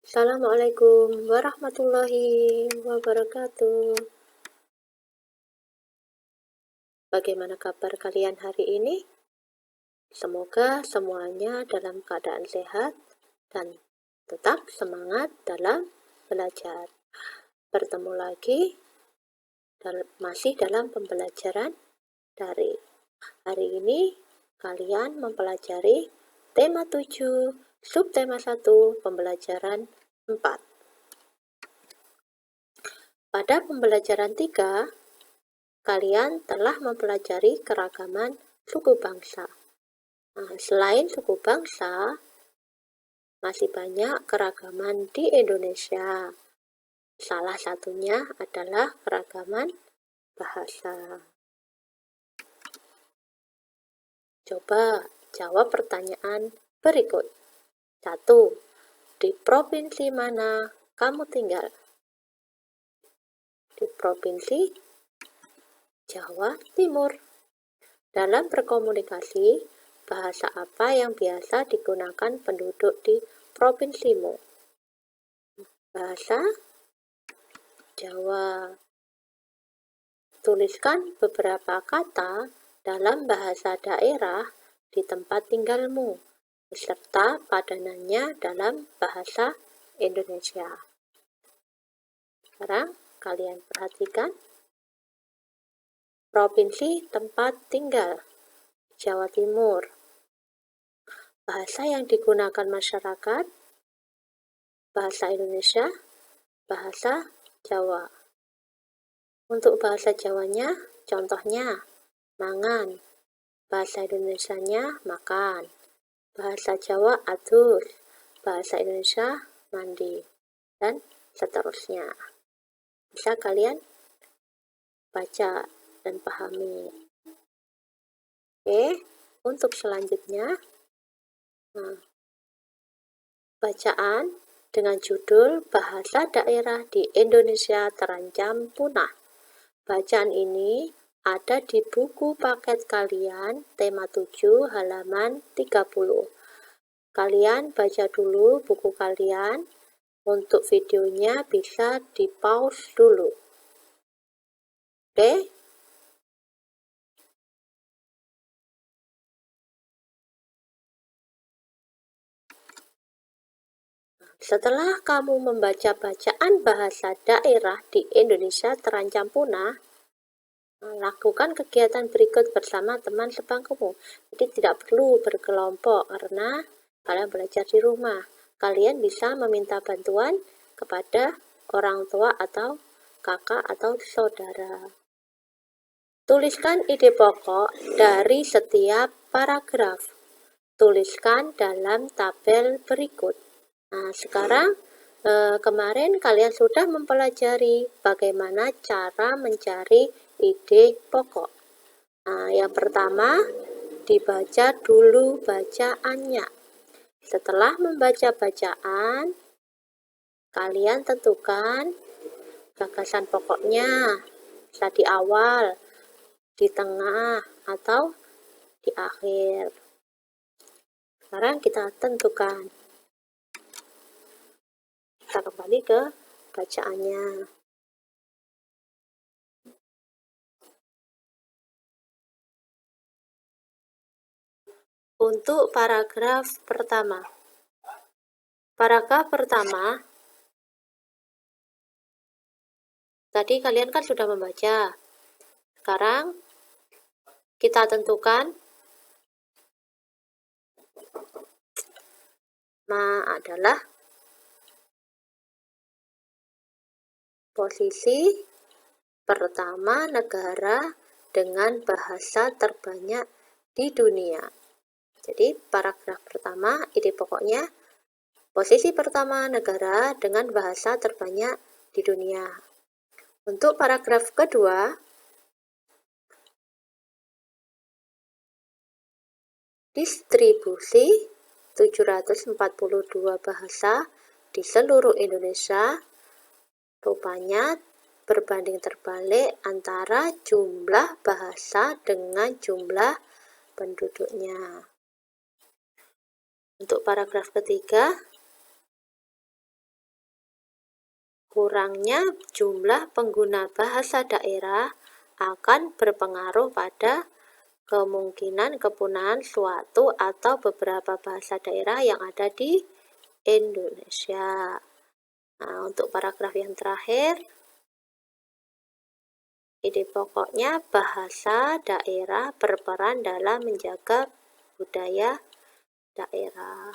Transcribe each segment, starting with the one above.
Assalamualaikum warahmatullahi wabarakatuh. Bagaimana kabar kalian hari ini? Semoga semuanya dalam keadaan sehat dan tetap semangat dalam belajar. Bertemu lagi masih dalam pembelajaran daring. Hari ini kalian mempelajari tema 7, subtema 1, pembelajaran 4. Pada pembelajaran 3, kalian telah mempelajari keragaman suku bangsa. Selain suku bangsa, masih banyak keragaman di Indonesia. Salah satunya adalah keragaman bahasa. Coba jawab pertanyaan berikut. 1. Di provinsi mana kamu tinggal? Di provinsi Jawa Timur. Dalam berkomunikasi, bahasa apa yang biasa digunakan penduduk di provinsimu? Bahasa Jawa. Tuliskan beberapa kata dalam bahasa daerah di tempat tinggalmu, beserta padanannya dalam bahasa Indonesia. Sekarang kalian perhatikan. Provinsi tempat tinggal, Jawa Timur. Bahasa yang digunakan masyarakat, bahasa Indonesia, bahasa Jawa. Untuk bahasa Jawanya, contohnya, mangan. Bahasa Indonesianya, makan. Bahasa Jawa, adus. Bahasa Indonesia, mandi. Dan seterusnya. Bisa kalian baca dan pahami. Oke, untuk selanjutnya, bacaan dengan judul Bahasa Daerah di Indonesia Terancam Punah. Bacaan ini ada di buku paket kalian, tema 7, halaman 30. Kalian baca dulu buku kalian. Untuk videonya bisa di-pause dulu. Oke? Setelah kamu membaca bacaan bahasa daerah di Indonesia terancam punah, lakukan kegiatan berikut bersama teman sebangkumu. Jadi tidak perlu berkelompok karena kalian belajar di rumah. Kalian bisa meminta bantuan kepada orang tua atau kakak atau saudara. Tuliskan ide pokok dari setiap paragraf. Tuliskan dalam tabel berikut. Sekarang kemarin kalian sudah mempelajari bagaimana cara mencari ide pokok. Yang pertama, dibaca dulu bacaannya. Setelah membaca bacaan, kalian tentukan gagasan pokoknya, bisa di awal, di tengah, atau di akhir. Sekarang kita tentukan. Kita kembali ke bacaannya. Untuk paragraf pertama. Paragraf pertama, tadi kalian kan sudah membaca. Sekarang kita tentukan adalah posisi pertama negara dengan bahasa terbanyak di dunia. Jadi paragraf pertama, ide pokoknya, posisi pertama negara dengan bahasa terbanyak di dunia. Untuk paragraf kedua, distribusi 742 bahasa di seluruh Indonesia rupanya berbanding terbalik antara jumlah bahasa dengan jumlah penduduknya. Untuk paragraf ketiga, kurangnya jumlah pengguna bahasa daerah akan berpengaruh pada kemungkinan kepunahan suatu atau beberapa bahasa daerah yang ada di Indonesia. Nah, untuk paragraf yang terakhir, ide pokoknya bahasa daerah berperan dalam menjaga budaya daerah.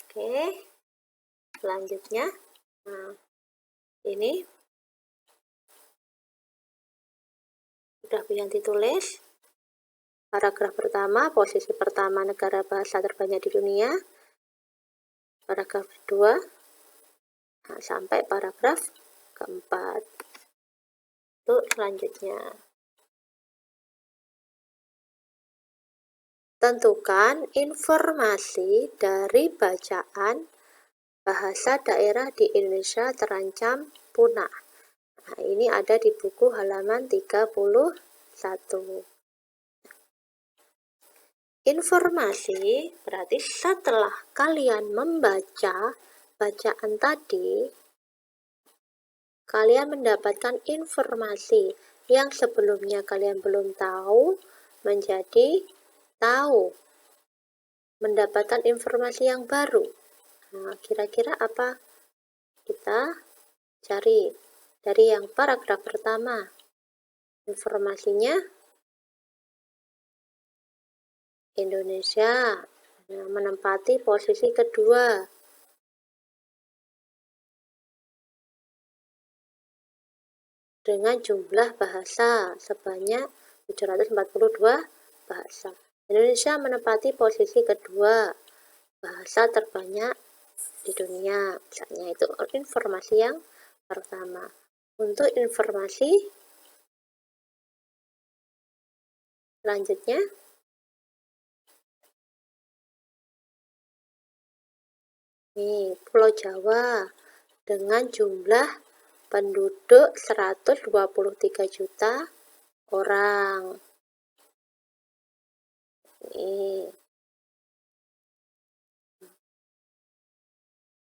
Oke, selanjutnya, nah, ini sudah bisa ditulis. Paragraf pertama, posisi pertama negara bahasa terbanyak di dunia. Paragraf kedua, nah, sampai paragraf keempat. Untuk selanjutnya, tentukan informasi dari bacaan bahasa daerah di Indonesia terancam punah. Nah, ini ada di buku halaman 31. Informasi berarti setelah kalian membaca bacaan tadi, kalian mendapatkan informasi yang sebelumnya kalian belum tahu menjadi tahu, mendapatkan informasi yang baru. Nah, kira-kira apa? Kita cari dari yang paragraf pertama. Informasinya Indonesia menempati posisi kedua. Dengan jumlah bahasa sebanyak 742 bahasa. Indonesia menempati posisi kedua bahasa terbanyak di dunia. Misalnya itu informasi yang pertama. Untuk informasi selanjutnya, nih, Pulau Jawa dengan jumlah penduduk 123 juta orang. Nih.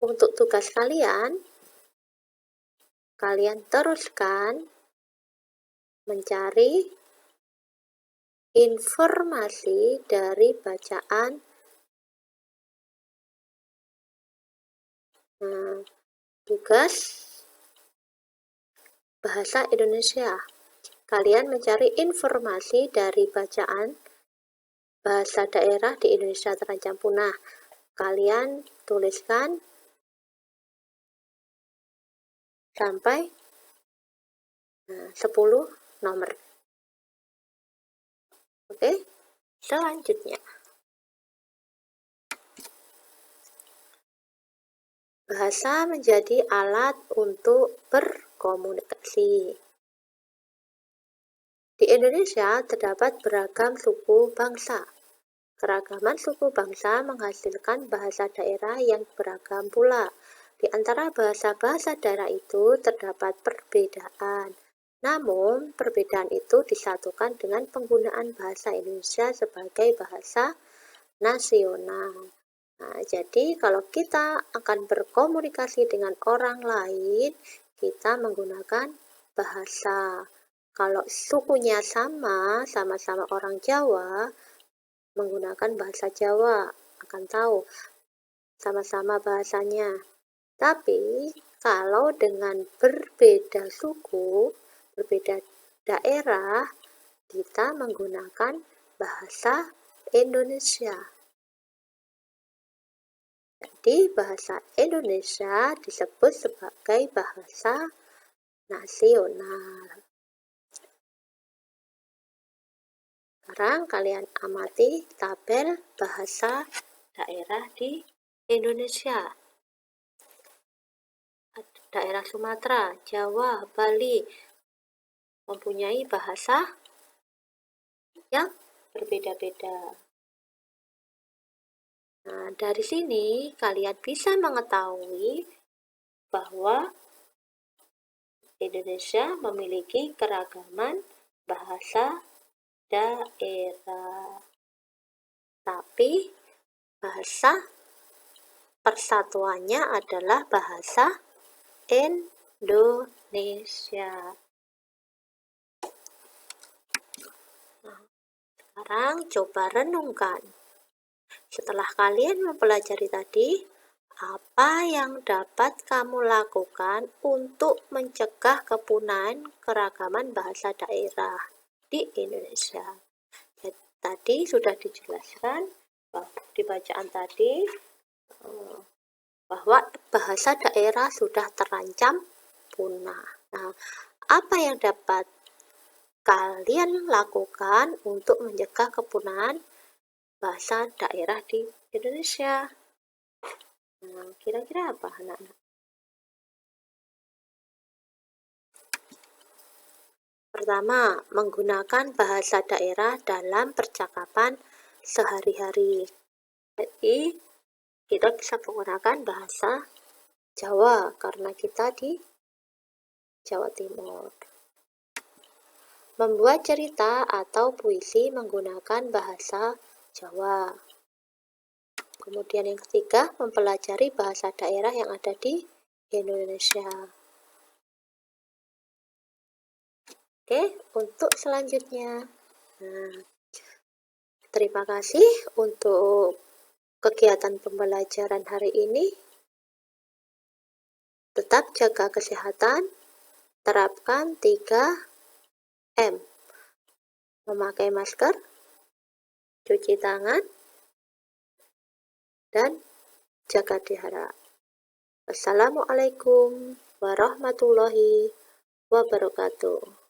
Untuk tugas kalian teruskan mencari informasi dari bacaan. Nah, tugas bahasa Indonesia. Kalian mencari informasi dari bacaan bahasa daerah di Indonesia terancam punah. Kalian tuliskan sampai 10 nomor. Oke, selanjutnya. Bahasa menjadi alat untuk berkomunikasi. Di Indonesia terdapat beragam suku bangsa. Keragaman suku bangsa menghasilkan bahasa daerah yang beragam pula. Di antara bahasa-bahasa daerah itu terdapat perbedaan. Namun, perbedaan itu disatukan dengan penggunaan bahasa Indonesia sebagai bahasa nasional. Nah, jadi kalau kita akan berkomunikasi dengan orang lain, kita menggunakan bahasa. Kalau sukunya sama-sama orang Jawa, menggunakan bahasa Jawa, akan tahu sama-sama bahasanya. Tapi kalau dengan berbeda suku, berbeda daerah, kita menggunakan bahasa Indonesia. Jadi bahasa Indonesia disebut sebagai bahasa nasional. Sekarang kalian amati tabel bahasa daerah di Indonesia. Daerah Sumatera, Jawa, Bali mempunyai bahasa yang berbeda-beda. Nah, dari sini kalian bisa mengetahui bahwa Indonesia memiliki keragaman bahasa daerah. Tapi bahasa persatuannya adalah bahasa Indonesia. Nah, sekarang coba renungkan. Setelah kalian mempelajari tadi, apa yang dapat kamu lakukan untuk mencegah kepunahan keragaman bahasa daerah di Indonesia? Tadi sudah dijelaskan di bacaan tadi bahwa bahasa daerah sudah terancam punah. Nah, apa yang dapat kalian lakukan untuk mencegah kepunahan bahasa daerah di Indonesia? Nah, kira-kira apa, anak-anak? Pertama, menggunakan bahasa daerah dalam percakapan sehari-hari. Jadi, kita bisa menggunakan bahasa Jawa karena kita di Jawa Timur. Membuat cerita atau puisi menggunakan bahasa Jawa. Kemudian yang ketiga, mempelajari bahasa daerah yang ada di Indonesia. Oke, untuk selanjutnya. Nah, terima kasih untuk kegiatan pembelajaran hari ini. Tetap jaga kesehatan, terapkan 3M. Memakai masker, cuci tangan, dan jaga jarak. Wassalamualaikum warahmatullahi wabarakatuh.